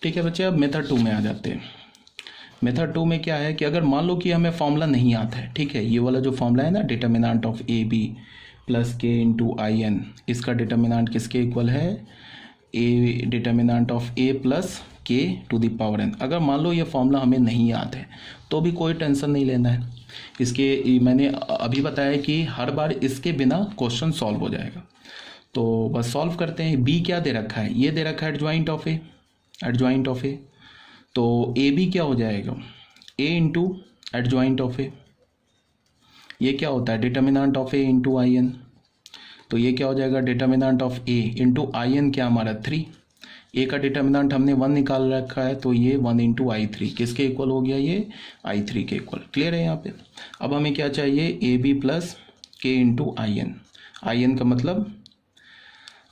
ठीक है बच्चे, अब मेथड 2 में आ जाते हैं। मेथड 2 में क्या है कि अगर मान लो कि हमें फॉर्मूला नहीं आता है, ठीक है, ये वाला जो फॉर्मूला है ना, determinant of A B plus k into I n, इसका डिटर्मिनेंट किसके इक्वल है, A determinant of A plus k to the power n. अगर मान लो ये फॉर्मूला हमें नहीं याद है तो भी कोई टेंशन नहीं लेना है। इसके मैंने अभी बताया कि हर बार इसके बिना क्वेश्चन सॉल्व हो जाएगा, तो बस सॉल्व करते हैं। बी क्या दे रखा है, ये दे रखा है adjoint of A, adjoint of A, तो ए बी क्या हो जाएगा, A into adjoint of A, ये क्या होता है determinant of A into I n, तो ये क्या हो जाएगा determinant of A into I n, क्या हमारा 3, ए का डिटर्मिनेंट हमने 1 निकाल रखा है, तो ये 1 इंटू आई 3 किसके इक्वल हो गया, ये आई 3 के इक्वल। क्लियर है यहाँ पे। अब हमें क्या चाहिए, ए B plus k into I N का मतलब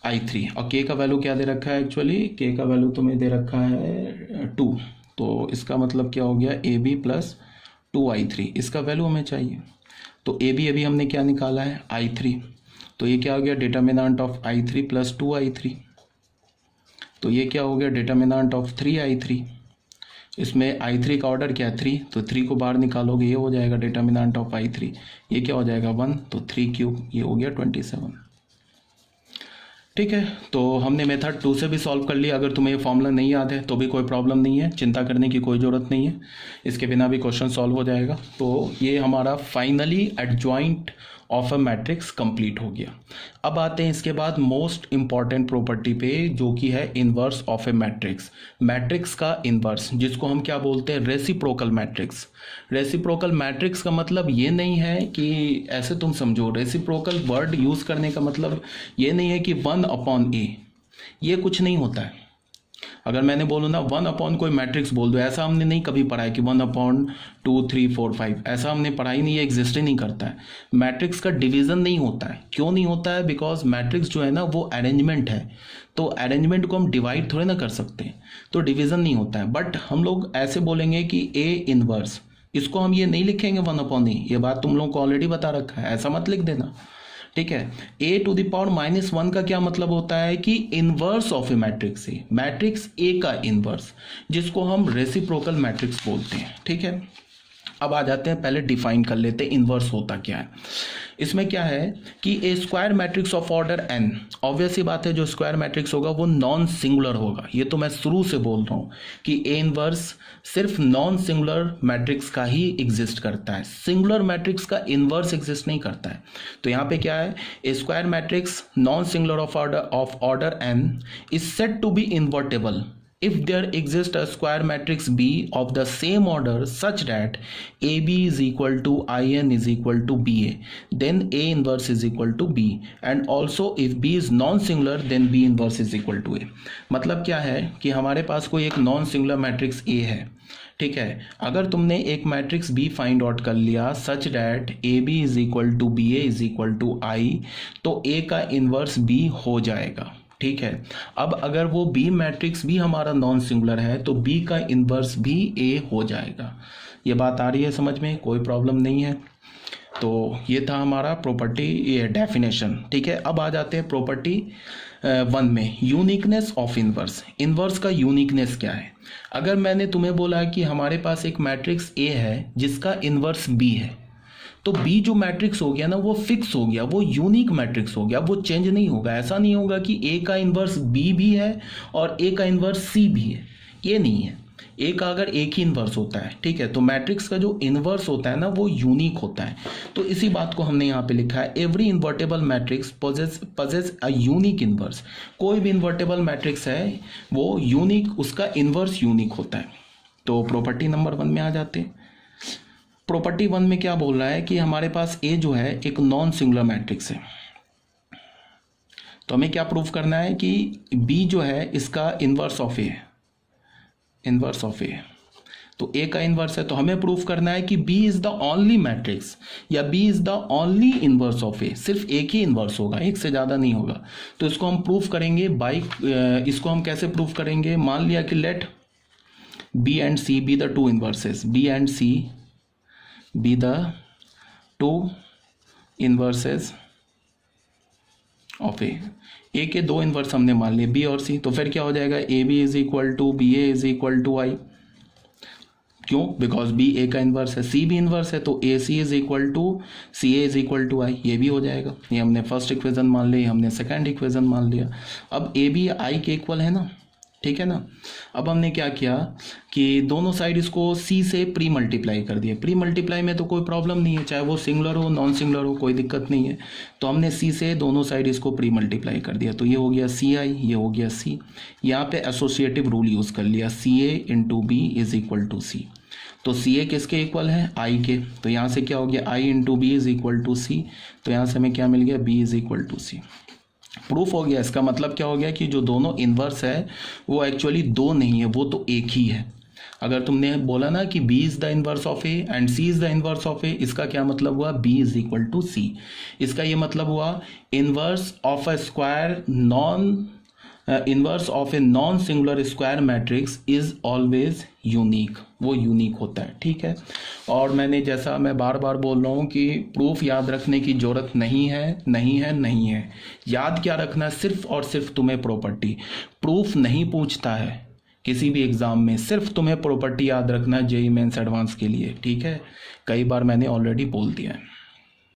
आई 3, और के का वैल्यू क्या दे रखा है, एक्चुअली के का वैल्यू तुम्हें दे रखा है 2, तो इसका मतलब क्या हो गया, ए बी प्लस 2i3, इसका वैल्यू हमें चाहिए। तो ए बी अभी हमने क्या निकाला है, आई 3, तो ये क्या हो गया determinant of I 3 plus 2i3, तो ये क्या हो गया डिटर्मिनेंट ऑफ 3i3, इसमें i3 का ऑर्डर क्या है 3, तो 3 को बाहर निकालोगे ये हो जाएगा डिटर्मिनेंट ऑफ i3, ये क्या हो जाएगा 1, तो 3 क्यूब, ये हो गया 27। ठीक है, तो हमने मेथड 2 से भी सॉल्व कर लिया। अगर तुम्हें ये फॉर्मूला नहीं याद है तो भी कोई प्रॉब्लम नहीं है, चिंता करने की कोई ज़रूरत नहीं है, इसके बिना भी क्वेश्चन सॉल्व हो जाएगा। तो ये हमारा finally adjoint of a matrix complete हो गया। अब आते हैं इसके बाद मोस्ट इंपॉर्टेंट प्रॉपर्टी पे, जो कि है inverse of A matrix. Matrix का इन्वर्स, जिसको हम क्या बोलते हैं, रेसिप्रोकल मैट्रिक्स। रेसिप्रोकल मैट्रिक्स का मतलब ये नहीं है कि ऐसे तुम समझो, रेसिप्रोकल वर्ड यूज़ करने का मतलब ये नहीं है कि 1 अपॉन ए, ये कुछ नहीं होता है। अगर मैंने बोलूँ ना 1 अपॉन कोई मैट्रिक्स बोल दो, ऐसा हमने नहीं कभी पढ़ा है कि 1 अपॉन 2 3 4 5, ऐसा हमने पढ़ा ही नहीं, ये एग्जिस्ट ही नहीं करता है। मैट्रिक्स का डिवीजन नहीं होता है। क्यों नहीं होता है, बिकॉज मैट्रिक्स जो है ना वो अरेंजमेंट है, तो अरेंजमेंट को हम डिवाइड थोड़े ना कर सकते, तो डिवीजन नहीं होता है। बट हम लोग ऐसे बोलेंगे कि ए इनवर्स, इसको हम ये नहीं लिखेंगे 1 अपॉन ए, ये बात तुम लोगों को ऑलरेडी बता रखा है, ऐसा मत लिख देना। ठीक है, ए टू द पावर -1 का क्या मतलब होता है कि inverse of A matrix A, matrix A का इनवर्स, जिसको हम रेसिप्रोकल मैट्रिक्स बोलते हैं। ठीक है, अब आ जाते हैं, पहले डिफाइन कर लेते हैं इनवर्स होता क्या है। इसमें क्या है कि a square matrix of order n, obvious ही बात है जो स्क्वायर मैट्रिक्स होगा वो नॉन सिंगुलर होगा। ये तो मैं शुरू से बोल रहा हूँ कि ए इनवर्स सिर्फ नॉन सिंगुलर मैट्रिक्स का ही एग्जिस्ट करता है, सिंगुलर मैट्रिक्स का इनवर्स एग्जिस्ट नहीं करता है। तो यहाँ पे क्या है, a square matrix non singular of order n is said to be invertible if there exists a square matrix B of the same order such that AB is equal to IN is equal to BA, then A inverse is equal to B, and also if B is non-singular then B inverse is equal to A। मतलब क्या है कि हमारे पास कोई एक non singular matrix A है, ठीक है, अगर तुमने एक मैट्रिक्स B फाइंड आउट कर लिया such that AB is equal to BA is equal to I, तो A का इनवर्स B हो जाएगा। ठीक है, अब अगर वो बी मैट्रिक्स भी हमारा नॉन सिंगुलर है तो बी का इन्वर्स भी ए हो जाएगा। ये बात आ रही है समझ में, कोई प्रॉब्लम नहीं है। तो ये था हमारा प्रॉपर्टी ये डेफिनेशन। ठीक है, अब आ जाते हैं प्रॉपर्टी 1 में, यूनिकनेस ऑफ इन्वर्स। इन्वर्स का यूनिकनेस क्या है। अगर मैंने तुम्हें बोला कि हमारे पास एक मैट्रिक्स ए है जिसका इन्वर्स बी है, तो बी जो मैट्रिक्स हो गया ना वो फिक्स हो गया, वो यूनिक मैट्रिक्स हो गया, वो चेंज नहीं होगा। ऐसा नहीं होगा कि ए का इन्वर्स बी भी है और ए का इन्वर्स सी भी है, ये नहीं है। ए का अगर एक ही इन्वर्स होता है, ठीक है, तो मैट्रिक्स का जो इन्वर्स होता है ना वो यूनिक होता है। तो इसी बात को हमने यहाँ पे लिखा है, every invertible matrix possess a unique inverse. कोई भी इन्वर्टेबल मैट्रिक्स है वो यूनिक, उसका इन्वर्स यूनिक होता है। तो प्रॉपर्टी नंबर 1 में आ जाते हैं। प्रॉपर्टी 1 में क्या बोल रहा है कि हमारे पास ए जो है एक नॉन सिंगुलर मैट्रिक्स है, तो हमें क्या प्रूव करना है कि बी जो है इसका इन्वर्स ऑफ ए है, इन्वर्स ऑफ ए। तो ए का इन्वर्स है तो हमें प्रूव करना है कि B is the only matrix या B is the only inverse of A, सिर्फ एक ही इन्वर्स होगा, एक से ज़्यादा नहीं होगा। तो इसको हम प्रूव करेंगे बाई, इसको हम कैसे प्रूव करेंगे, मान लिया कि let B and C be the two inverses, B and C be the two inverses of A के दो इन्वर्स हमने मान लिए बी और सी, तो फिर क्या हो जाएगा A B is equal to B A is equal to I. क्यों? बिकॉज बी ए का इन्वर्स है, सी भी इन्वर्स है, तो A C is equal to C A is equal to I, ये भी हो जाएगा। ये हमने फर्स्ट इक्वेशन मान ली, हमने सेकंड इक्वेशन मान लिया। अब ए बी आई के इक्वल है ना, ठीक है ना। अब हमने क्या किया कि दोनों साइड इसको सी से प्री मल्टीप्लाई कर दिया। प्री मल्टीप्लाई में तो कोई प्रॉब्लम नहीं है, चाहे वो सिंगुलर हो नॉन सिंगुलर हो, कोई दिक्कत नहीं है। तो हमने सी से दोनों साइड इसको प्री मल्टीप्लाई कर दिया, तो ये हो गया सी आई, ये हो गया सी। यहाँ पे एसोसिएटिव रूल यूज़ कर लिया, C A into B is equal to C. तो सी ए किसके इक्वल है? आई के। तो यहाँ से क्या हो गया? I into B is equal to C. तो यहाँ से हमें क्या मिल गया? B is equal to C. Proof हो गया। इसका मतलब क्या हो गया कि जो दोनों इन्वर्स है वो एक्चुअली दो नहीं है, वो तो एक ही है। अगर तुमने बोला ना कि B is the inverse of A and C is the inverse of A, इसका क्या मतलब हुआ? B is equal to C। इसका ये मतलब हुआ inverse of a square inverse of a non singular square matrix is always unique, वो unique होता है, ठीक है। और मैं बार बार बोल रहा हूँ कि प्रूफ याद रखने की जरूरत नहीं है। याद क्या रखना है? सिर्फ और सिर्फ तुम्हें प्रॉपर्टी। प्रूफ नहीं पूछता है किसी भी एग्जाम में, सिर्फ तुम्हें प्रॉपर्टी याद रखना है जेईई मेंस एडवांस के लिए, ठीक है। कई बार मैंने ऑलरेडी बोल दिया है।